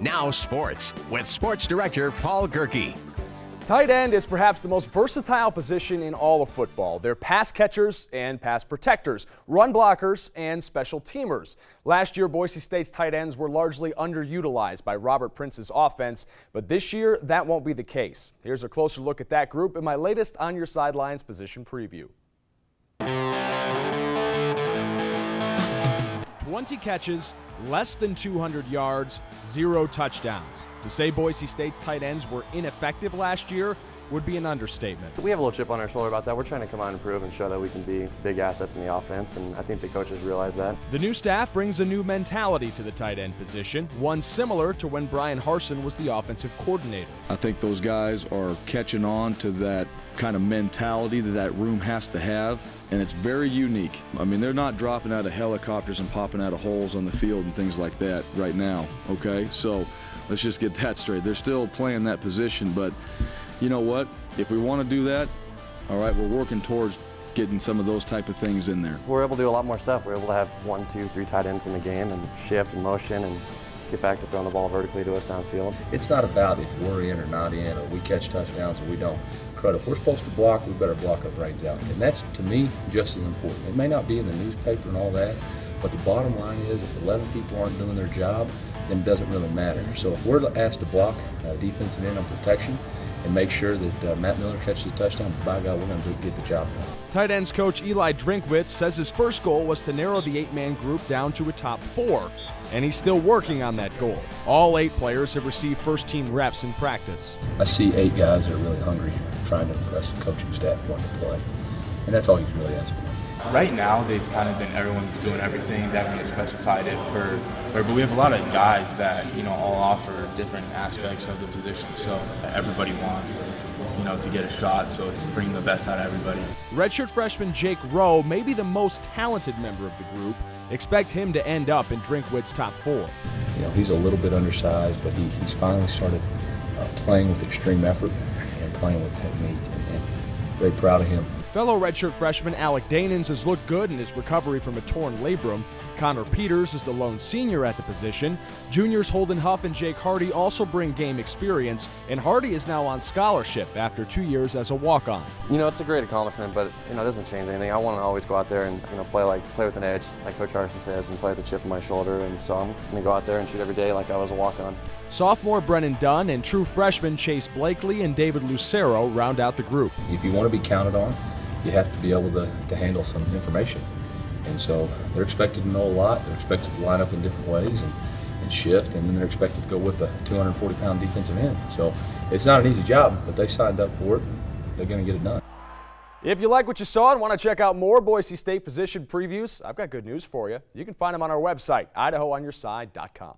Now sports with sports director Paul Gerke. Tight end is perhaps the most versatile position in all of football. They're pass catchers and pass protectors, run blockers and special teamers. Last year, Boise State's tight ends were largely underutilized by Robert Prince's offense, but this year that won't be the case. Here's a closer look at that group in my latest On Your Sidelines position preview. 20 catches, less than 200 yards, 0 touchdowns. To say Boise State's tight ends were ineffective last year would be an understatement. We have a little chip on our shoulder about that. We're trying to come out and improve and show that we can be big assets in the offense, and I think the coaches realize that. The new staff brings a new mentality to the tight end position, one similar to when Brian Harsin was the offensive coordinator. I think those guys are catching on to that kind of mentality that room has to have, and it's very unique. I mean, they're not dropping out of helicopters and popping out of holes on the field and things like that right now, okay? So let's just get that straight. They're still playing that position, but you know what? If we want to do that, all right, we're working towards getting some of those type of things in there. We're able to do a lot more stuff. We're able to have 1, 2, 3 tight ends in the game and shift and motion and get back to throwing the ball vertically to us downfield. It's not about if we're in or not in, or we catch touchdowns or we don't. But if we're supposed to block, we better block our brains out. And that's, to me, just as important. It may not be in the newspaper and all that, but the bottom line is if 11 people aren't doing their job, then it doesn't really matter. So if we're asked to block defensive end on protection and make sure that Matt Miller catches a touchdown, by God, we're going to get the job done. Tight ends coach Eli Drinkwitz says his first goal was to narrow the 8-man group down to a top 4, and he's still working on that goal. All 8 players have received first-team reps in practice. I see 8 guys that are really hungry, trying to impress the coaching staff, wanting to play, and that's all you can really ask for. Right now, they've kind of been, everyone's doing everything. They haven't specified it but we have a lot of guys that, all offer different aspects of the position. So everybody wants, to get a shot. So it's bringing the best out of everybody. Redshirt freshman Jake Rowe may be the most talented member of the group. Expect him to end up in Drinkwitz's top 4. He's a little bit undersized, but he's finally started playing with extreme effort and playing with technique, and very proud of him. Fellow redshirt freshman Alec Danins has looked good in his recovery from a torn labrum. Connor Peters is the lone senior at the position. Juniors Holden Huff and Jake Hardy also bring game experience, and Hardy is now on scholarship after 2 years as a walk-on. It's a great accomplishment, but it doesn't change anything. I want to always go out there and play with an edge, like Coach Harsin says, and play with a chip on my shoulder. And so I'm going to go out there and shoot every day like I was a walk-on. Sophomore Brennan Dunn and true freshmen Chase Blakely and David Lucero round out the group. If you want to be counted on, you have to be able to handle some information. And so they're expected to know a lot. They're expected to line up in different ways and shift, and then they're expected to go with the 240-pound defensive end. So it's not an easy job, but they signed up for it. They're going to get it done. If you like what you saw and want to check out more Boise State position previews, I've got good news for you. You can find them on our website, IdahoOnYourSide.com.